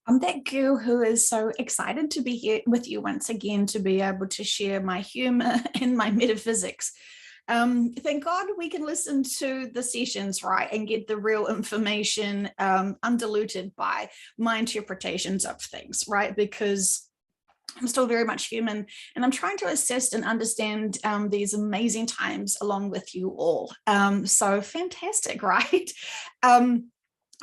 I'm that girl who is so excited to be here with you once again, to be able to share my humor and my metaphysics. Thank God we can listen to the sessions, right, and get the real information undiluted by my interpretations of things, right? Because I'm still very much human and I'm trying to assist and understand these amazing times along with you all. So fantastic, right?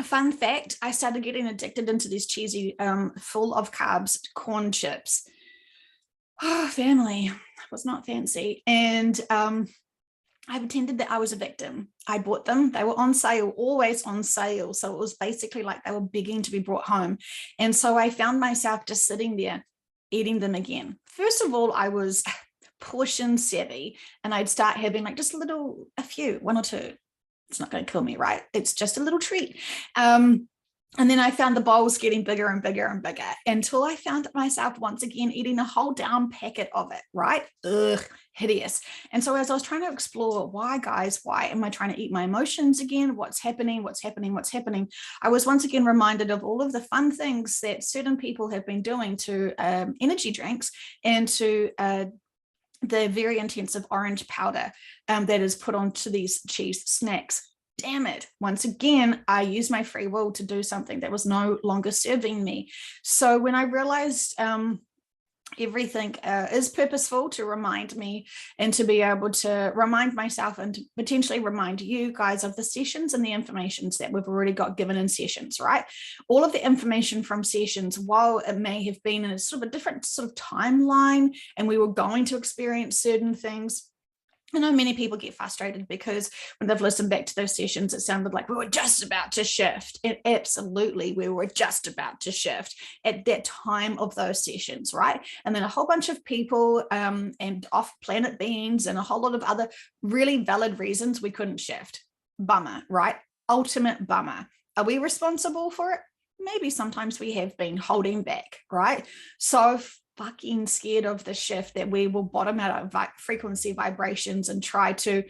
Fun fact, I started getting addicted into these cheesy, full of carbs, corn chips. Oh, family was not fancy. And I pretended that I was a victim. I bought them. They were on sale, always on sale. So it was basically like they were begging to be brought home. And so I found myself just sitting there eating them again. First of all, I was portion savvy and I'd start having like just a few, one or two. It's not going to kill me, right? It's just a little treat. And then I found the bowls getting bigger and bigger and bigger until I found myself once again eating a whole down packet of it, right? Ugh, hideous. And so as I was trying to explore why, guys, why am I trying to eat my emotions again? What's happening? What's happening? What's happening? I was once again reminded of all of the fun things that certain people have been doing to energy drinks and to the very intensive orange powder that is put onto these cheese snacks. Damn it. Once again, I used my free will to do something that was no longer serving me. So when I realized everything is purposeful to remind me and to be able to remind myself and to potentially remind you guys of the sessions and the informations that we've already got given in sessions, right? All of the information from sessions, while it may have been in a sort of a different sort of timeline and we were going to experience certain things, I know many people get frustrated because when they've listened back to those sessions, it sounded like we were just about to shift. And absolutely, we were just about to shift at that time of those sessions, right? And then a whole bunch of people and off-planet beings and a whole lot of other really valid reasons we couldn't shift. Bummer, right? Ultimate bummer. Are we responsible for it? Maybe sometimes we have been holding back, right? So fucking scared of the shift that we will bottom out of frequency vibrations and try to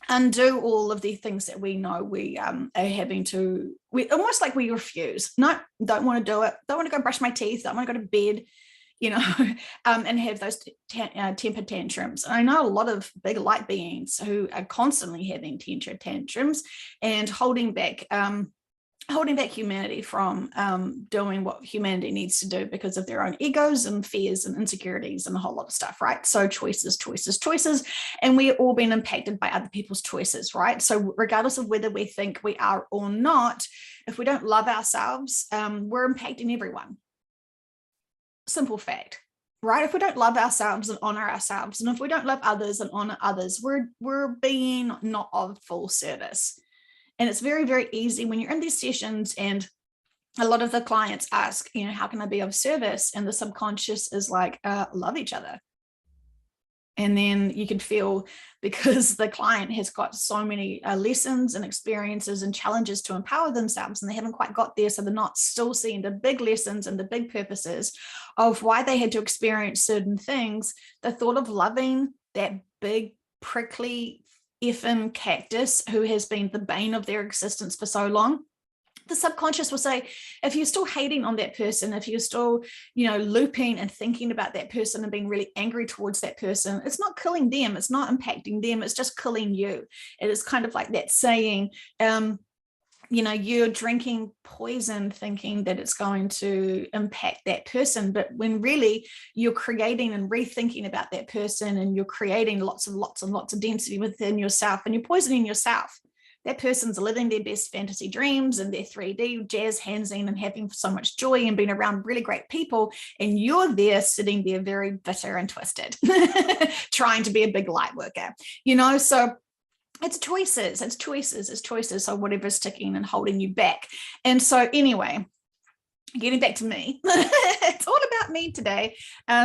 undo all of the things that we know we are having to, we almost like we refuse. No, don't want to do it. Don't want to go brush my teeth. Don't want to go to bed, you know, and have those temper tantrums. And I know a lot of big light beings who are constantly having temper tantrums and holding back humanity from doing what humanity needs to do because of their own egos and fears and insecurities and a whole lot of stuff, right? So choices, and we're all being impacted by other people's choices, right? So regardless of whether we think we are or not, if we don't love ourselves, we're impacting everyone. Simple fact, right? If we don't love ourselves and honor ourselves, and if we don't love others and honor others, we're being not of full service. And it's very, very easy when you're in these sessions and a lot of the clients ask, you know, how can I be of service? And the subconscious is like, love each other. And then you can feel, because the client has got so many lessons and experiences and challenges to empower themselves, and they haven't quite got there. So they're not still seeing the big lessons and the big purposes of why they had to experience certain things. The thought of loving that big, prickly, effing cactus who has been the bane of their existence for so long, the subconscious will say, if you're still hating on that person, if you're still, you know, looping and thinking about that person and being really angry towards that person, it's not killing them, it's not impacting them, it's just killing you. It is kind of like that saying, you know, you're drinking poison thinking that it's going to impact that person, but when really you're creating and rethinking about that person and you're creating lots and lots of density within yourself, and you're poisoning yourself. That person's living their best fantasy dreams and their 3D jazz handsing and having so much joy and being around really great people, and you're there sitting there very bitter and twisted trying to be a big light worker, you know. So it's choices. So whatever's ticking and holding you back. And so anyway, getting back to me, it's all about me today.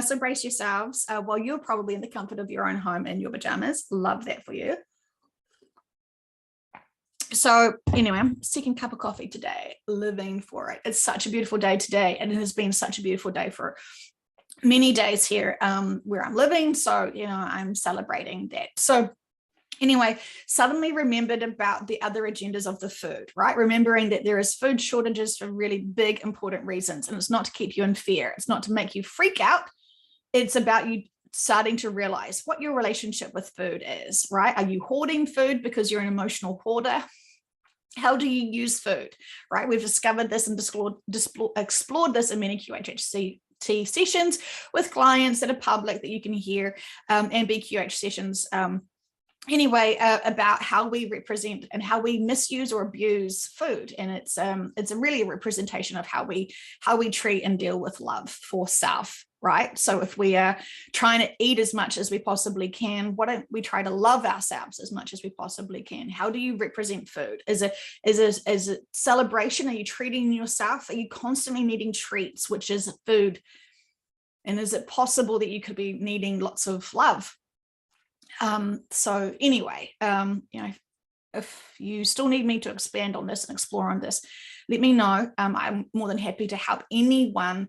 So brace yourselves while you're probably in the comfort of your own home in your pajamas. Love that for you. So anyway, second cup of coffee today, living for it. It's such a beautiful day today, and it has been such a beautiful day for many days here where I'm living. So, you know, I'm celebrating that. So Anyway, suddenly remembered about the other agendas of the food, right? Remembering that there is food shortages for really big, important reasons. And it's not to keep you in fear. It's not to make you freak out. It's about you starting to realize what your relationship with food is, right? Are you hoarding food because you're an emotional hoarder? How do you use food, right? We've discovered this and explored this in many QHHT sessions with clients that are public that you can hear, and BQH sessions anyway, about how we represent and how we misuse or abuse food. And it's really a representation of how we treat and deal with love for self, right? So if we are trying to eat as much as we possibly can, why don't we try to love ourselves as much as we possibly can? How do you represent food? Is a celebration? Are you treating yourself? Are you constantly needing treats, which is food? And is it possible that you could be needing lots of love? So anyway, if you still need me to expand on this and explore on this, let me know. I'm more than happy to help anyone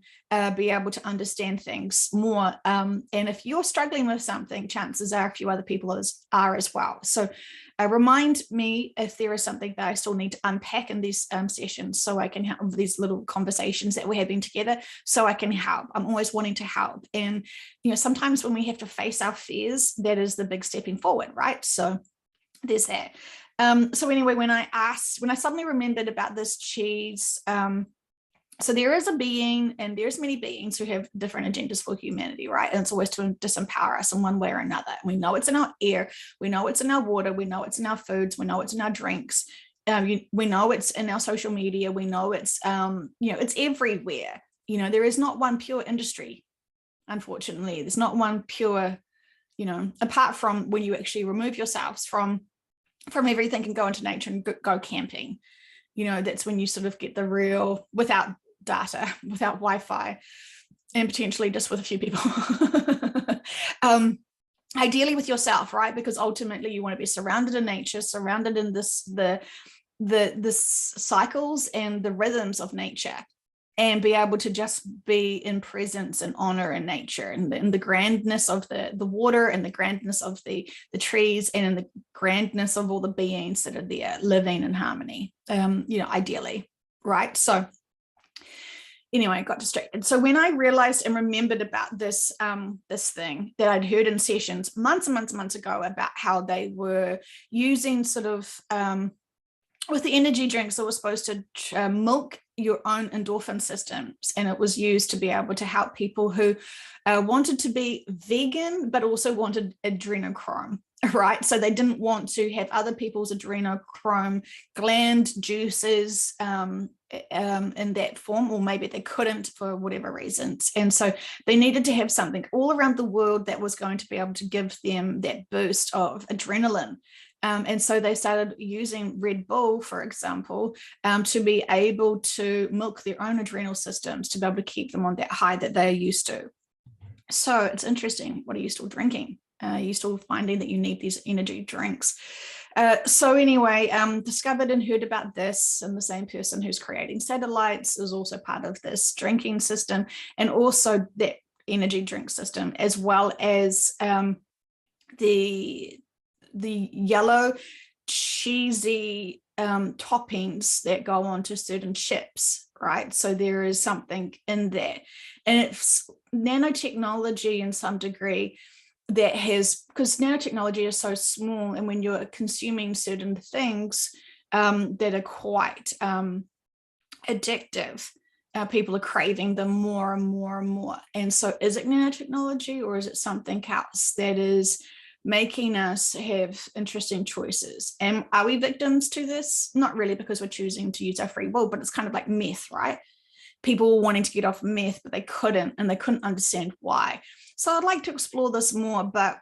be able to understand things more. And if you're struggling with something, chances are a few other people are as well. So remind me if there is something that I still need to unpack in these sessions, so I can help these little conversations that we're having together, so I can help. I'm always wanting to help. And, sometimes when we have to face our fears, that is the big stepping forward, right? So there's that. So anyway, when I suddenly remembered about this cheese, so there is a being, and there's many beings who have different agendas for humanity, right? And it's always to disempower us in one way or another. We know it's in our air, we know it's in our water, we know it's in our foods, we know it's in our drinks, we know it's in our social media, we know it's, it's everywhere. There is not one pure industry, unfortunately. There's not one pure, apart from when you actually remove yourselves from everything and go into nature and go camping. That's when you sort of get the real, without data, without Wi-Fi, and potentially just with a few people. Ideally with yourself, right? Because ultimately you want to be surrounded in nature, surrounded in the cycles and the rhythms of nature, and be able to just be in presence and honor in nature, and the grandness of the water, and the grandness of the trees, and in the grandness of all the beings that are there living in harmony, ideally, right? So anyway, I got distracted. So when I realized and remembered about this thing that I'd heard in sessions months and months ago, about how they were using sort of with the energy drinks that were supposed to milk your own endorphin systems, and it was used to be able to help people who wanted to be vegan but also wanted adrenochrome, right? So they didn't want to have other people's adrenochrome gland juices in that form, or maybe they couldn't for whatever reasons, and so they needed to have something all around the world that was going to be able to give them that boost of adrenaline. And so they started using Red Bull, for example, to be able to milk their own adrenal systems, to be able to keep them on that high that they're used to. So it's interesting. What are you still drinking? Are you still finding that you need these energy drinks? So anyway, discovered and heard about this, and the same person who's creating satellites is also part of this drinking system, and also that energy drink system, as well as the yellow cheesy toppings that go onto certain chips, right? So there is something in there, and it's nanotechnology in some degree that has, because nanotechnology is so small, and when you're consuming certain things that are quite addictive, people are craving them more and more and more. And so is it nanotechnology, or is it something else that is making us have interesting choices? And are we victims to this? Not really, because we're choosing to use our free will, but it's kind of like meth, right? People wanting to get off meth, but they couldn't, and they couldn't understand why. So I'd like to explore this more, but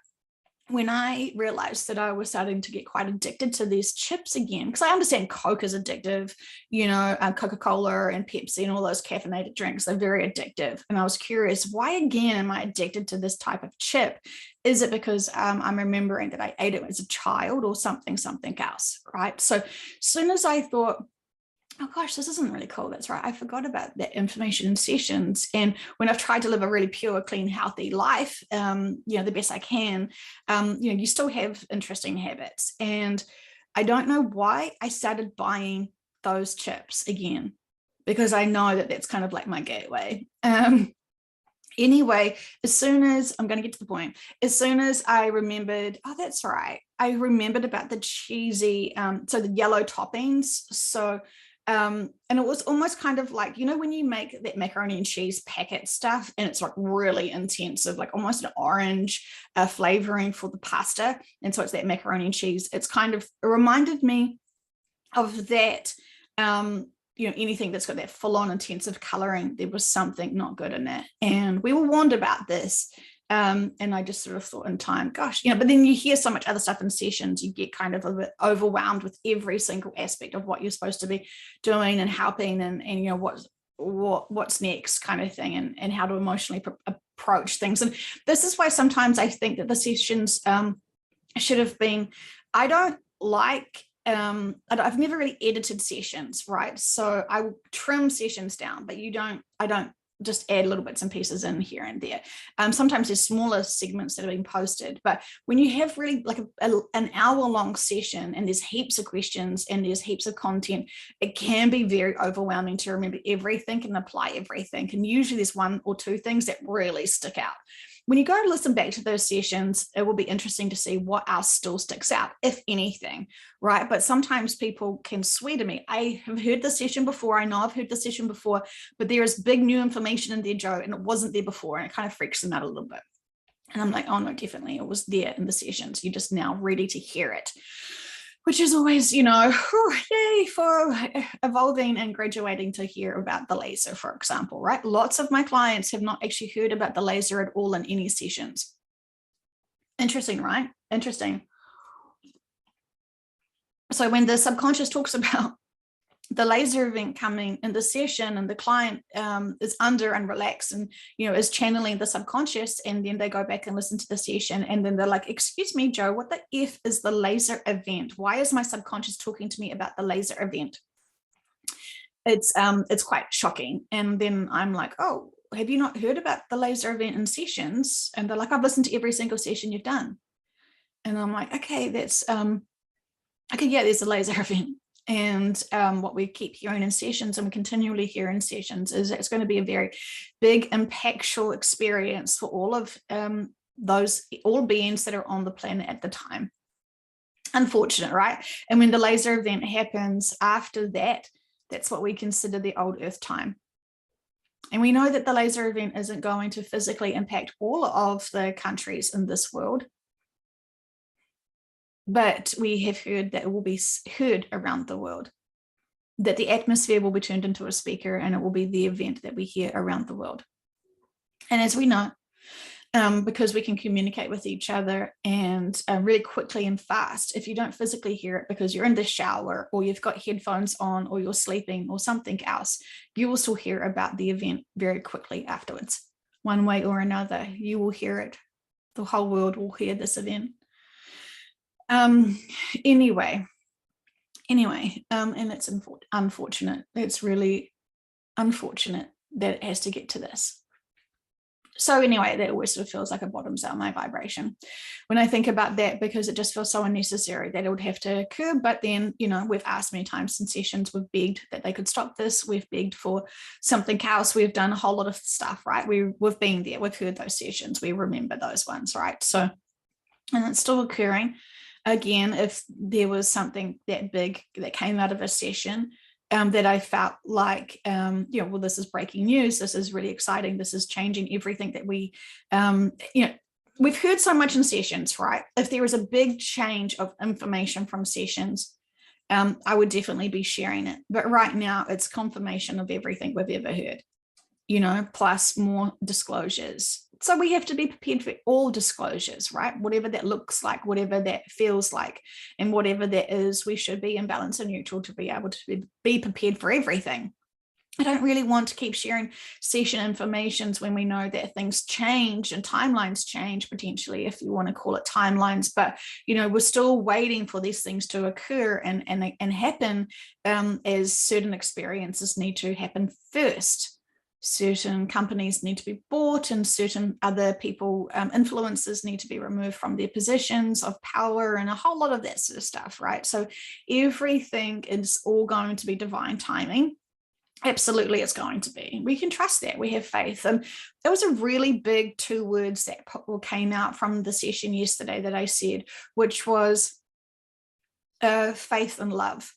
when I realized that I was starting to get quite addicted to these chips again, because I understand Coke is addictive, Coca-Cola and Pepsi and all those caffeinated drinks, they're very addictive. And I was curious, why again am I addicted to this type of chip? Is it because I'm remembering that I ate it as a child, or something else, right? So as soon as I thought, oh gosh, this isn't really cool. That's right. I forgot about that information in sessions. And when I've tried to live a really pure, clean, healthy life, the best I can, you still have interesting habits. And I don't know why I started buying those chips again, because I know that that's kind of like my gateway. Anyway, as soon as I'm going to get to the point, as soon as I remembered, oh, that's right. I remembered about the cheesy, so the yellow toppings. So, and it was almost kind of like, when you make that macaroni and cheese packet stuff and it's like really intensive, like almost an orange flavoring for the pasta. And so it's that macaroni and cheese. It's kind of, it reminded me of that, anything that's got that full-on intensive coloring, there was something not good in it. And we were warned about this. And I just sort of thought in time, gosh, but then you hear so much other stuff in sessions, you get kind of a bit overwhelmed with every single aspect of what you're supposed to be doing and helping and what's next kind of thing, and how to emotionally approach things. And this is why sometimes I think that the sessions should have been, I've never really edited sessions, right? So I trim sessions down, but I don't just add little bits and pieces in here and there. Sometimes there's smaller segments that are being posted, but when you have really like an hour-long session and there's heaps of questions and there's heaps of content, it can be very overwhelming to remember everything and apply everything. And usually there's one or two things that really stick out. When you go to listen back to those sessions, it will be interesting to see what else still sticks out, if anything, right? But sometimes people can swear to me, I have heard the session before, I know I've heard the session before, but there is big new information in there, Joe, and it wasn't there before, and it kind of freaks them out a little bit. And I'm like, oh no, definitely, it was there in the sessions. You're just now ready to hear it, which is always, yay for evolving and graduating to hear about the laser, for example, right? Lots of my clients have not actually heard about the laser at all in any sessions. Interesting, right? Interesting. So when the subconscious talks about the laser event coming in the session and the client is under and relaxed and, is channeling the subconscious, and then they go back and listen to the session and then they're like, excuse me, Joe, what the F is the laser event? Why is my subconscious talking to me about the laser event? It's quite shocking. And then I'm like, oh, have you not heard about the laser event in sessions? And they're like, I've listened to every single session you've done. And I'm like, okay, that's, okay, yeah, there's a laser event. And what we keep hearing in sessions, and we continually hear in sessions, is it's going to be a very big, impactful experience for all of all beings that are on the planet at the time. Unfortunate, right? And when the laser event happens after that, that's what we consider the old Earth time. And we know that the laser event isn't going to physically impact all of the countries in this world, but we have heard that it will be heard around the world, that the atmosphere will be turned into a speaker and it will be the event that we hear around the world. And as we know, because we can communicate with each other and really quickly and fast, if you don't physically hear it because you're in the shower or you've got headphones on or you're sleeping or something else, you will still hear about the event very quickly afterwards. One way or another, you will hear it. The whole world will hear this event. Anyway, and it's unfortunate. It's really unfortunate that it has to get to this. So anyway, that always sort of feels like it bottoms out my vibration when I think about that, because it just feels so unnecessary that it would have to occur. But then, we've asked many times in sessions, we've begged that they could stop this. We've begged for something else. We've done a whole lot of stuff, right? We've been there. We've heard those sessions. We remember those ones, right? So, and it's still occurring. Again, if there was something that big that came out of a session that I felt like, well, this is breaking news. This is really exciting. This is changing everything that we, we've heard so much in sessions, right? If there was a big change of information from sessions, I would definitely be sharing it. But right now it's confirmation of everything we've ever heard, plus more disclosures. So we have to be prepared for all disclosures, right? Whatever that looks like, whatever that feels like, and whatever that is, we should be in balance and neutral to be able to be prepared for everything. I don't really want to keep sharing session informations when we know that things change and timelines change, potentially, if you want to call it timelines. But, we're still waiting for these things to occur and happen, as certain experiences need to happen first. Certain companies need to be bought, and certain other people, influencers, need to be removed from their positions of power, and a whole lot of that sort of stuff, right? So everything is all going to be divine timing. Absolutely, it's going to be. We can trust that. We have faith. And there was a really big 2 words that came out from the session yesterday that I said, which was faith and love.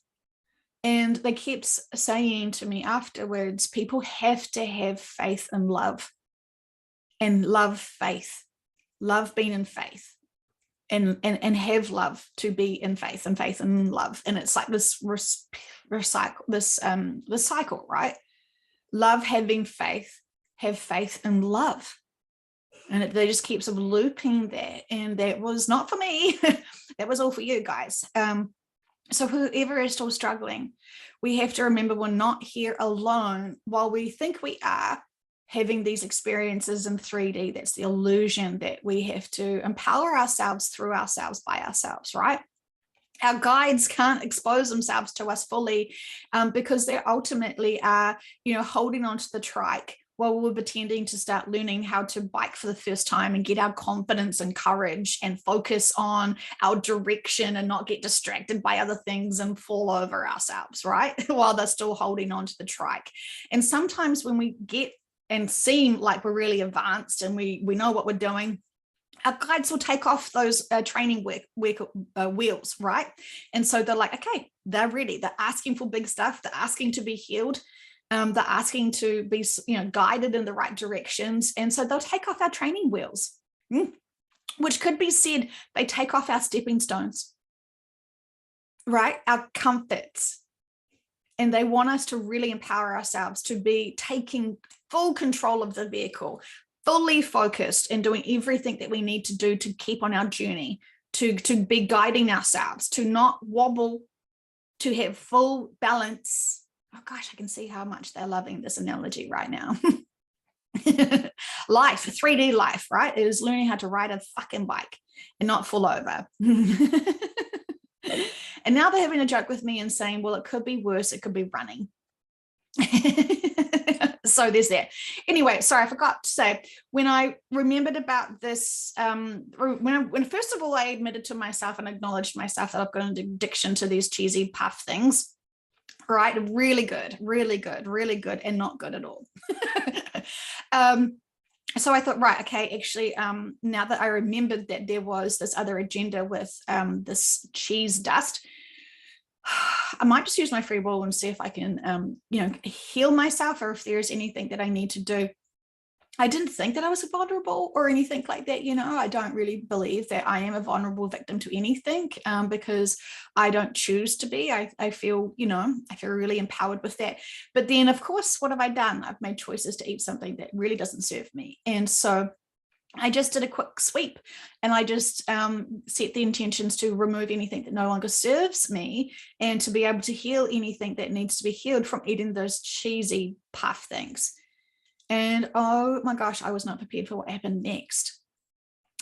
And they kept saying to me afterwards, people have to have faith and love faith, love being in faith. And have love to be in faith, and faith and love. And it's like this cycle, right? Love, having faith, have faith and love. And they just keeps looping that. And that was not for me. That was all for you guys. So whoever is still struggling, we have to remember we're not here alone. While we think we are having these experiences in 3D, that's the illusion that we have to empower ourselves through ourselves, by ourselves, right? Our guides can't expose themselves to us fully, because they ultimately are, holding onto the trike while we're pretending to start learning how to bike for the first time and get our confidence and courage and focus on our direction and not get distracted by other things and fall over ourselves, right? While they're still holding onto the trike. And sometimes when we get and seem like we're really advanced and we know what we're doing, our guides will take off those training wheels, right? And so they're like, okay, they're ready. They're asking for big stuff. They're asking to be healed. They're asking to be, guided in the right directions. And so they'll take off our training wheels, which could be said, they take off our stepping stones, right? Our comforts. And they want us to really empower ourselves to be taking full control of the vehicle, fully focused and doing everything that we need to do to keep on our journey, to be guiding ourselves, to not wobble, to have full balance. Oh gosh, I can see how much they're loving this analogy right now. Life, 3D life, right? It is learning how to ride a fucking bike and not fall over. And now they're having a joke with me and saying, well, it could be worse. It could be running. So there's that. Anyway, sorry, I forgot to say, when I remembered about this, when first of all, I admitted to myself and acknowledged myself that I've got an addiction to these cheesy puff things, right? Really good, and not good at all. So I thought, right, okay, actually, now that I remembered that there was this other agenda with this cheese dust, I might just use my free will and see if I can, heal myself, or if there's anything that I need to do. I didn't think that I was vulnerable or anything like that. I don't really believe that I am a vulnerable victim to anything, because I don't choose to be. I feel, I feel really empowered with that. But then, of course, what have I done? I've made choices to eat something that really doesn't serve me. And so I just did a quick sweep, and I just set the intentions to remove anything that no longer serves me, and to be able to heal anything that needs to be healed from eating those cheesy puff things. And oh my gosh, I was not prepared for what happened next,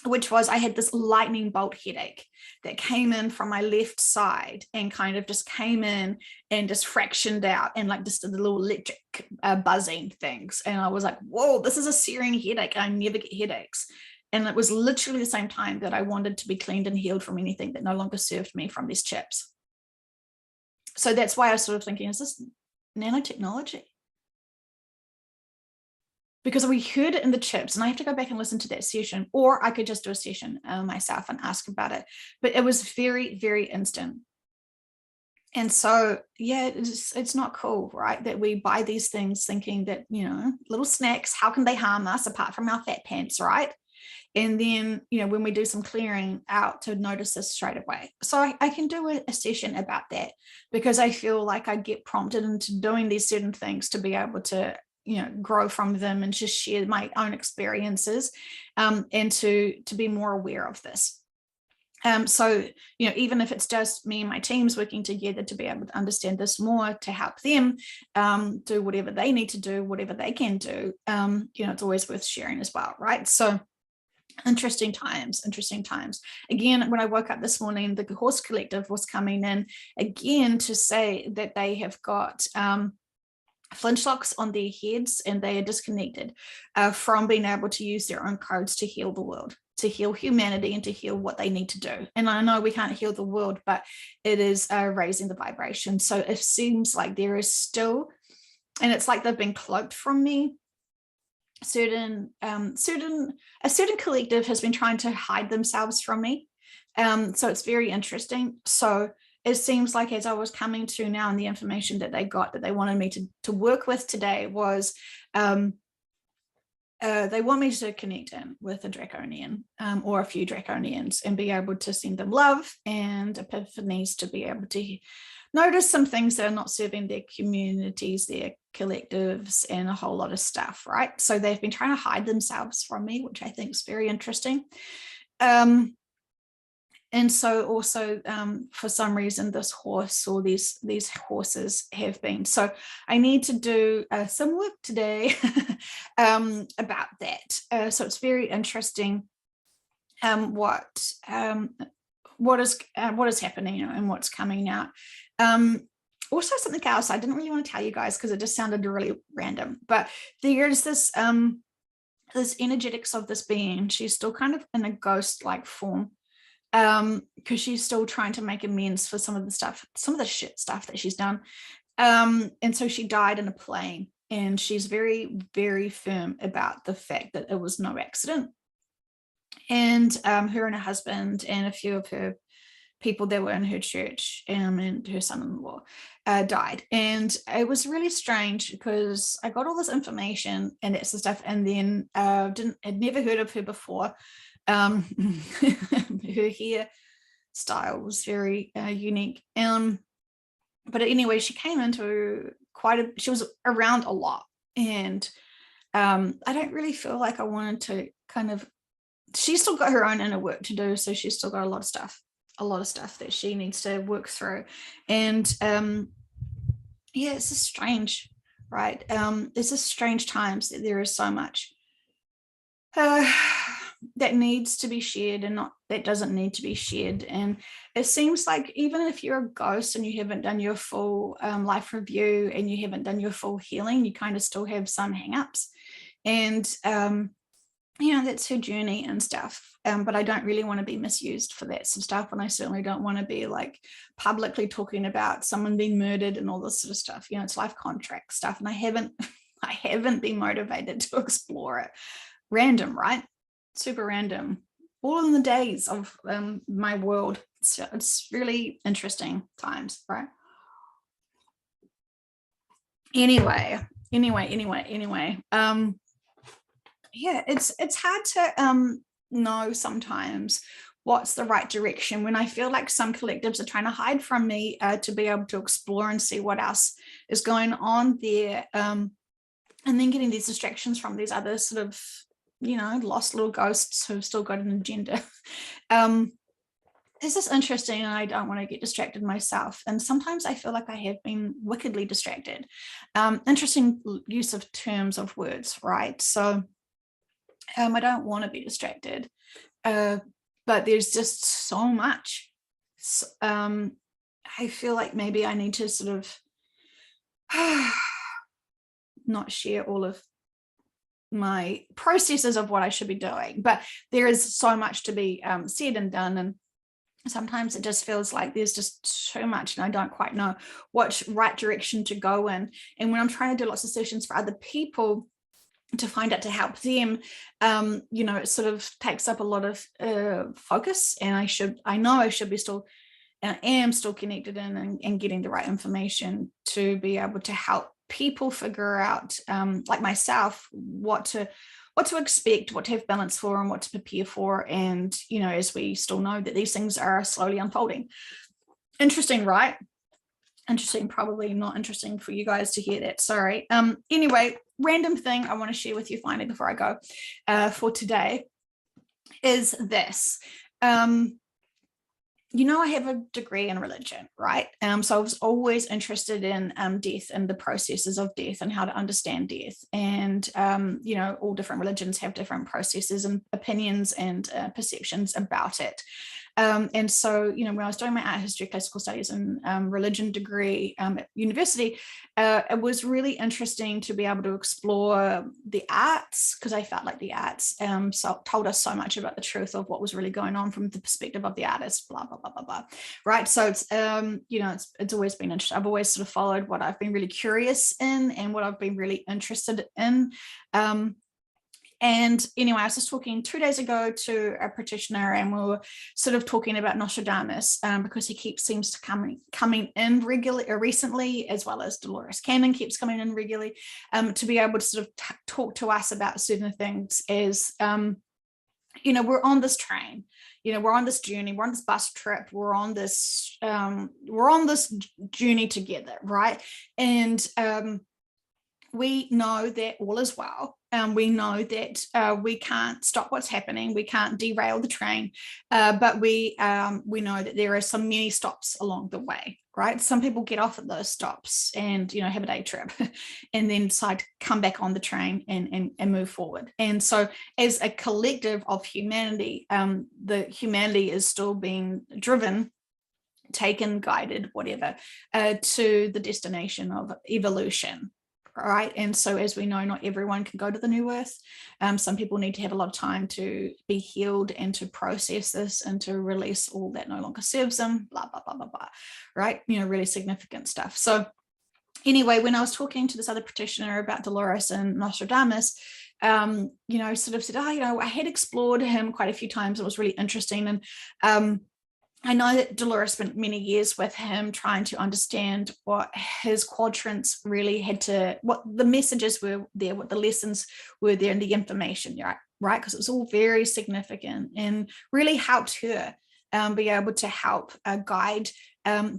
which was I had this lightning bolt headache that came in from my left side and kind of just came in and just fractioned out, and like just the little electric buzzing things. And I was like, whoa, this is a searing headache. I never get headaches. And it was literally the same time that I wanted to be cleaned and healed from anything that no longer served me from these chips. So that's why I was sort of thinking, is this nanotechnology? Because we heard it in the chips, and I have to go back and listen to that session, or I could just do a session myself and ask about it. But it was very, very instant. And so, yeah, it's not cool, right? That we buy these things thinking that, little snacks, how can they harm us apart from our fat pants, right? And then, when we do some clearing out, to notice this straight away. So I can do a session about that, because I feel like I get prompted into doing these certain things to be able to grow from them and just share my own experiences, and to be more aware of this. So, even if it's just me and my teams working together to be able to understand this more, to help them do whatever they need to do, whatever they can do, it's always worth sharing as well, right? So interesting times. Again, when I woke up this morning, the Horse Collective was coming in again to say that they have got flintlocks on their heads and they are disconnected from being able to use their own codes to heal the world, to heal humanity, and to heal what they need to do. And I know we can't heal the world, but it is raising the vibration. So it seems like there is still, and it's like they've been cloaked from me. A certain collective has been trying to hide themselves from me. So it's very interesting. So it seems like as I was coming to now, and the information that they got that they wanted me to work with today was they want me to connect in with a draconian or a few draconians and be able to send them love and epiphanies to be able to notice some things that are not serving their communities, their collectives, and a whole lot of stuff, right? So they've been trying to hide themselves from me, which I think is very interesting. And so also for some reason, this horse or these horses have been. So I need to do some work today about that. So it's very interesting what is happening and what's coming out. Also something else I didn't really want to tell you guys because it just sounded really random, but there's this this energetics of this being. She's still kind of in a ghost-like form. Because she's still trying to make amends for some of the shit stuff that she's done. And so she died in a plane, and she's very, very firm about the fact that it was no accident. And her and her husband and a few of her people that were in her church and her son-in-law died. And it was really strange because I got all this information and that sort of stuff, and then had never heard of her before. Her hair style was very unique. But anyway, she came into she was around a lot, and I don't really feel like I wanted to she's still got her own inner work to do, so she's still got a lot of stuff that she needs to work through. And yeah, it's just strange, right? It's just strange times that there is so much that needs to be shared and that doesn't need to be shared. And it seems like even if you're a ghost and you haven't done your full life review and you haven't done your full healing, you kind of still have some hang-ups. And that's her journey and stuff. But I don't really want to be misused for that sort of stuff. And I certainly don't want to be like publicly talking about someone being murdered and all this sort of stuff. It's life contract stuff. And I haven't been motivated to explore it. Random, right? Super random. All in the days of my world. So it's really interesting times, right? Anyway. Yeah, it's hard to know sometimes what's the right direction when I feel like some collectives are trying to hide from me to be able to explore and see what else is going on there, and then getting these distractions from these other sort of lost little ghosts who've still got an agenda. It's just interesting, and I don't want to get distracted myself. And sometimes I feel like I have been wickedly distracted. Interesting use of terms of words, right? So I don't want to be distracted, but there's just so much. So, I feel like maybe I need to sort of not share all of my processes of what I should be doing, but there is so much to be said and done, and sometimes it just feels like there's just so much and I don't quite know what right direction to go in. And when I'm trying to do lots of sessions for other people to find out to help them, it sort of takes up a lot of focus, and I know I should be still, and I am still connected in and getting the right information to be able to help people figure out, like myself, what to expect, what to have balance for, and what to prepare for. And as we still know that these things are slowly unfolding. Interesting, right? Interesting. Probably not interesting for you guys to hear that, sorry. Anyway, random thing I want to share with you finally before I go for today is this. I have a degree in religion, right? So I was always interested in death and the processes of death and how to understand death. And, all different religions have different processes and opinions and perceptions about it. And so, when I was doing my art history, classical studies, and religion degree at university, it was really interesting to be able to explore the arts, because I felt like the arts told us so much about the truth of what was really going on from the perspective of the artist, blah, blah, blah, blah, blah. Right. So it's, it's always been interesting. I've always sort of followed what I've been really curious in and what I've been really interested in. And anyway, I was just talking 2 days ago to a practitioner, and we were sort of talking about Nostradamus, because he seems to coming in regularly recently, as well as Dolores Cannon keeps coming in regularly, to be able to sort of talk to us about certain things as, we're on this train, we're on this journey, we're on this bus trip, we're on this journey together, right? And we know that all is well. We know that we can't stop what's happening. We can't derail the train, but we know that there are some many stops along the way, right? Some people get off at those stops and, have a day trip and then decide to come back on the train and move forward. And so as a collective of humanity, the humanity is still being driven, taken, guided, whatever, to the destination of evolution. Right. And so, as we know, not everyone can go to the new earth. Some people need to have a lot of time to be healed and to process this and to release all that no longer serves them, blah, blah, blah, blah, blah. Right. Really significant stuff. So anyway, when I was talking to this other practitioner about Dolores and Nostradamus, sort of said, I had explored him quite a few times. It was really interesting. And I know that Dolores spent many years with him trying to understand what his quadrants really what the messages were there, what the lessons were there, and the information, right? Because it was all very significant and really helped her be able to help guide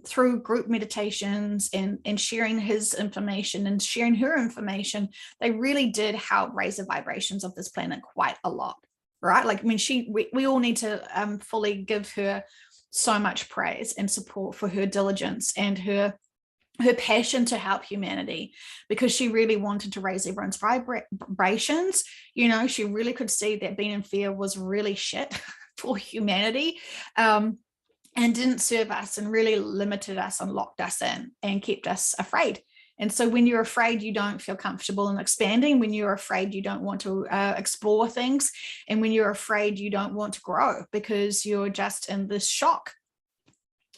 through group meditations and sharing his information and sharing her information. They really did help raise the vibrations of this planet quite a lot, right? Like, I mean, we all need to fully give her so much praise and support for her diligence and her passion to help humanity, because she really wanted to raise everyone's vibrations. She really could see that being in fear was really shit for humanity, and didn't serve us, and really limited us and locked us in and kept us afraid. And so when you're afraid, you don't feel comfortable in expanding. When you're afraid, you don't want to explore things. And when you're afraid, you don't want to grow, because you're just in this shock.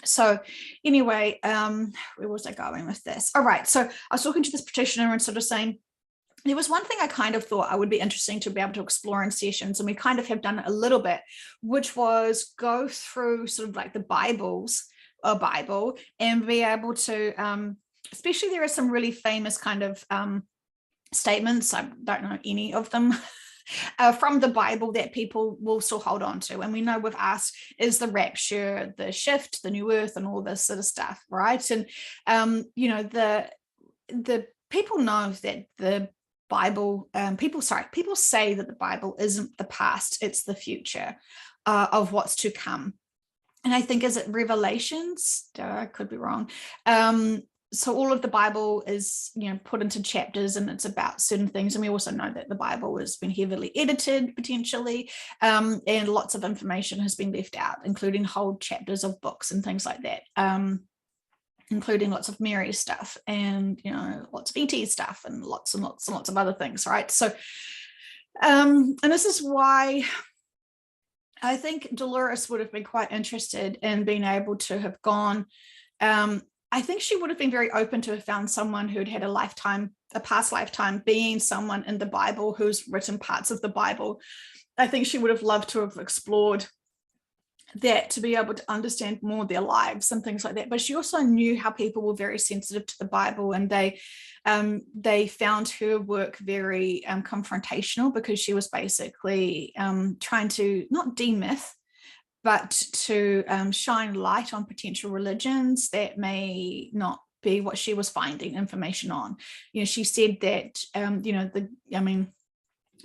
So anyway, where was I going with this? All right. So I was talking to this practitioner and sort of saying, there was one thing I kind of thought I would be interesting to be able to explore in sessions, and we kind of have done it a little bit, which was go through sort of like the Bible, and be able to, especially there are some really famous kind of statements, I don't know any of them, from the Bible that people will still hold on to. And we know with us is the rapture, the shift, the new earth, and all this sort of stuff, right? And, the people know that the Bible, people say that the Bible isn't the past, it's the future of what's to come. And I think, is it Revelations? I could be wrong. So all of the Bible is, put into chapters, and it's about certain things. And we also know that the Bible has been heavily edited potentially, and lots of information has been left out, including whole chapters of books and things like that, including lots of Mary stuff and, lots of ET stuff and lots and lots and lots of other things, right? So, and this is why I think Dolores would have been quite interested in being able to have gone. I think she would have been very open to have found someone who'd had a past lifetime, being someone in the Bible who's written parts of the Bible. I think she would have loved to have explored that, to be able to understand more their lives and things like that. But she also knew how people were very sensitive to the Bible, and they found her work very confrontational, because she was basically trying to not demyth, but to shine light on potential religions that may not be what she was finding information on. She said that,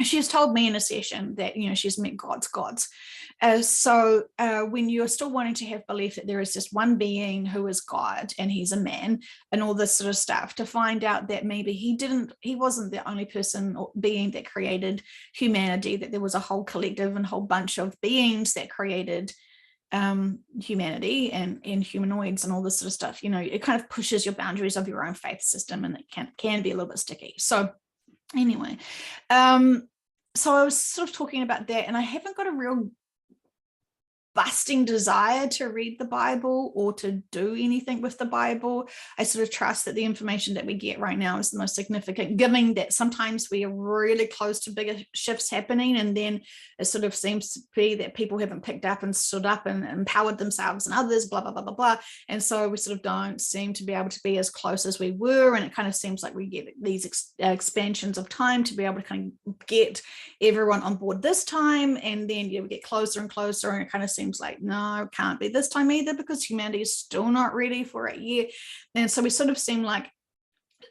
she has told me in a session that, she's met God's gods. So when you're still wanting to have belief that there is just one being who is God and he's a man and all this sort of stuff, to find out that maybe he wasn't the only person or being that created humanity, that there was a whole collective and whole bunch of beings that created humanity and humanoids and all this sort of stuff. It kind of pushes your boundaries of your own faith system, and it can be a little bit sticky. So anyway, so I was sort of talking about that, and I haven't got a real busting desire to read the Bible or to do anything with the Bible. I sort of trust that the information that we get right now is the most significant, given that sometimes we are really close to bigger shifts happening, and then it sort of seems to be that people haven't picked up and stood up and empowered themselves and others, blah, blah, blah, blah, blah. And so we sort of don't seem to be able to be as close as we were. And it kind of seems like we get these expansions of time to be able to kind of get everyone on board this time. And then we get closer and closer, and it kind of seems like, no, it can't be this time either, because humanity is still not ready for it yet. And so we sort of seem like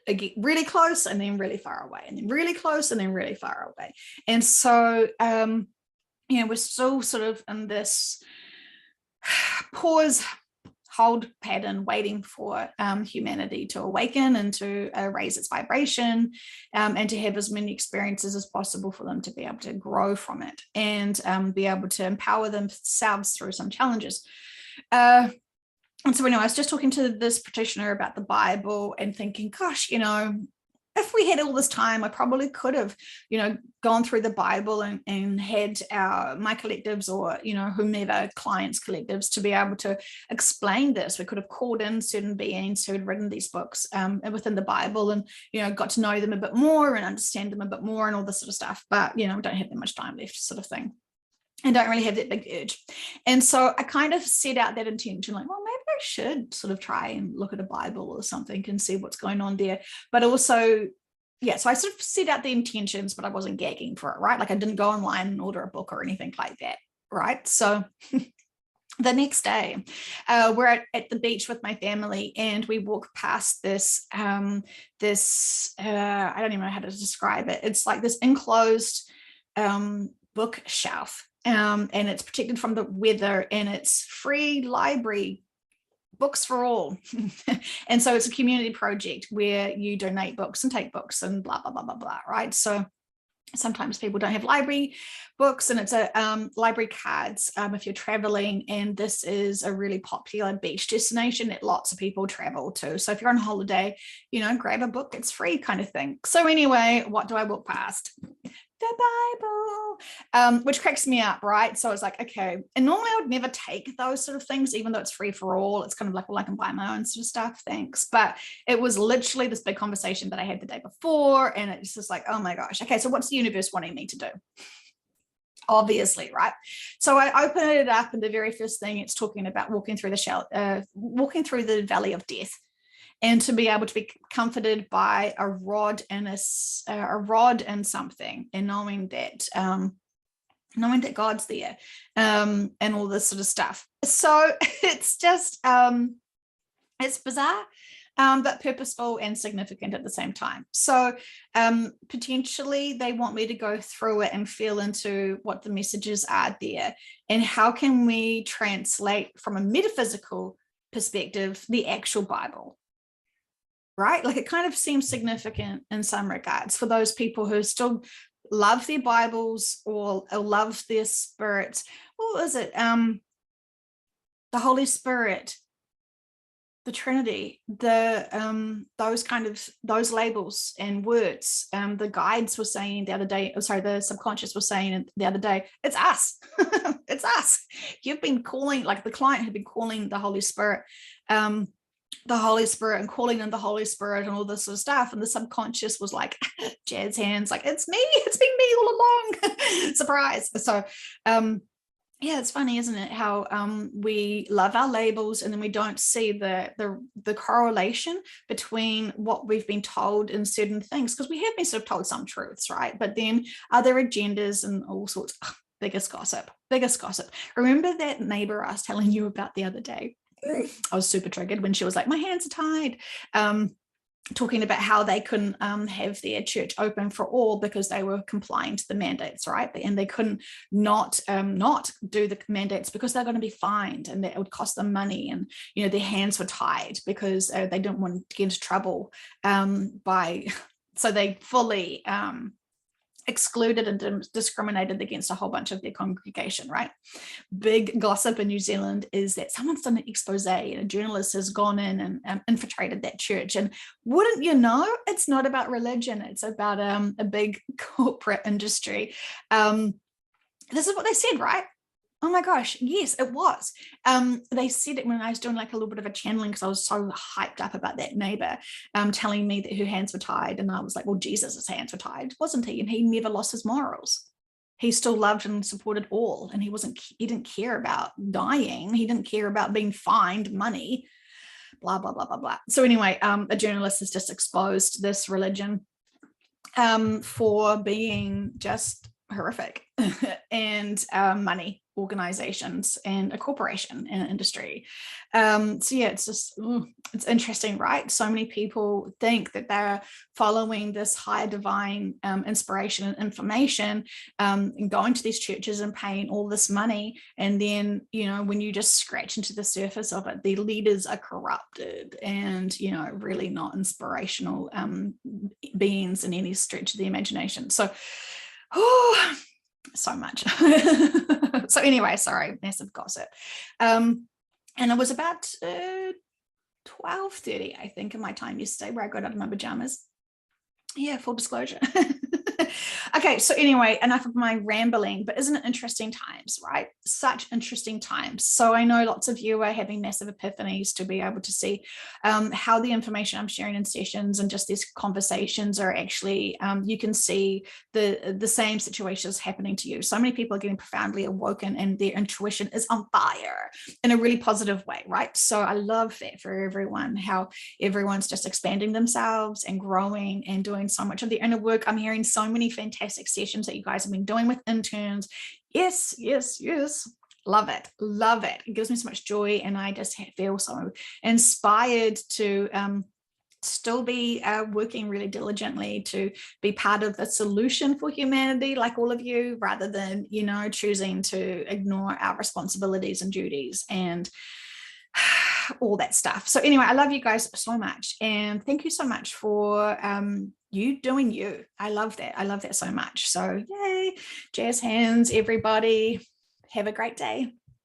get really close and then really far away, and then really close and then really far away. And so we're still sort of in this pause hold pattern, waiting for humanity to awaken and to raise its vibration, and to have as many experiences as possible for them to be able to grow from it, and be able to empower themselves through some challenges. And so anyway, I was just talking to this practitioner about the Bible and thinking, gosh, if we had all this time, I probably could have, gone through the Bible and had my collectives, or, whomever clients' collectives, to be able to explain this. We could have called in certain beings who had written these books within the Bible, and, got to know them a bit more and understand them a bit more and all this sort of stuff. But, we don't have that much time left, sort of thing. And don't really have that big urge. And so I kind of set out that intention, like, well, maybe I should sort of try and look at a Bible or something and see what's going on there. But also, so I sort of set out the intentions, but I wasn't gagging for it, right? Like I didn't go online and order a book or anything like that, right? So the next day, we're at the beach with my family, and we walk past this, I don't even know how to describe it. It's like this enclosed bookshelf. And it's protected from the weather, and it's free library, books for all. And so it's a community project where you donate books and take books and blah, blah, blah, blah, blah, right? So sometimes people don't have library books, and it's a library cards if you're traveling, and this is a really popular beach destination that lots of people travel to. So if you're on holiday, grab a book, it's free kind of thing. So anyway, what do I walk past? The Bible, which cracks me up, right? So it's like, okay, and normally I would never take those sort of things, even though it's free for all. It's kind of like, well, I can buy my own sort of stuff, thanks. But it was literally this big conversation that I had the day before, and it's just like, oh my gosh, okay, so what's the universe wanting me to do? Obviously, right? So I open it up, and the very first thing it's talking about walking through the valley of death. And to be able to be comforted by a rod and something, and knowing that God's there, and all this sort of stuff. So it's just it's bizarre, but purposeful and significant at the same time. So potentially they want me to go through it and feel into what the messages are there, and how can we translate from a metaphysical perspective the actual Bible. Right? Like it kind of seems significant in some regards for those people who still love their Bibles or love their spirits. What was it? The Holy Spirit, the Trinity, those labels and words. The guides were saying the other day, the subconscious was saying the other day, it's us. It's us. You've been calling, like the client had been calling the Holy Spirit, and calling in the Holy Spirit and all this sort of stuff, and the subconscious was like jazz hands, like it's been me all along. Surprise. So it's funny, isn't it, how we love our labels, and then we don't see the correlation between what we've been told in certain things, because we have been sort of told some truths, right? But then other agendas and all sorts. Biggest gossip. Remember that neighbor I was telling you about the other day? I was super triggered when she was like, my hands are tied. talking about how they couldn't have their church open for all because they were complying to the mandates, right? And they couldn't not do the mandates because they're going to be fined, and that it would cost them money, and their hands were tied because they didn't want to get into trouble so they fully excluded and discriminated against a whole bunch of their congregation, right? Big gossip in New Zealand is that someone's done an expose and a journalist has gone in and infiltrated that church. And wouldn't you know, it's not about religion. It's about a big corporate industry. This is what they said, right? Oh my gosh, yes, it was. They said it when I was doing like a little bit of a channeling because I was so hyped up about that neighbor telling me that her hands were tied. And I was like, well, Jesus' hands were tied, wasn't he? And he never lost his morals. He still loved and supported all. And he didn't care about dying. He didn't care about being fined money, blah, blah, blah, blah, blah. So anyway, a journalist has just exposed this religion for being just horrific and money organizations and a corporation and an industry. So yeah, it's just, it's interesting, right? So many people think that they're following this higher divine inspiration and information and going to these churches and paying all this money. And then, when you just scratch into the surface of it, the leaders are corrupted and, really not inspirational beings in any stretch of the imagination. So, so much. So anyway, sorry, massive gossip. And it was about 12:30, I think, in my time yesterday where I got out of my pajamas. Yeah, full disclosure. Okay, so anyway, enough of my rambling, but isn't it interesting times, right? Such interesting times. So I know lots of you are having massive epiphanies to be able to see how the information I'm sharing in sessions and just these conversations are actually, you can see the same situations happening to you. So many people are getting profoundly awoken and their intuition is on fire in a really positive way, right? So I love that for everyone, how everyone's just expanding themselves and growing and doing so much of the inner work. I'm hearing so many fantastic sessions that you guys have been doing with interns. Yes, yes, yes. Love it. Love it. It gives me so much joy. And I just feel so inspired to still be working really diligently to be part of the solution for humanity, like all of you, rather than, choosing to ignore our responsibilities and duties and all that stuff. So anyway, I love you guys so much. And thank you so much for you doing you. I love that. I love that so much. So yay, jazz hands, everybody. Have a great day.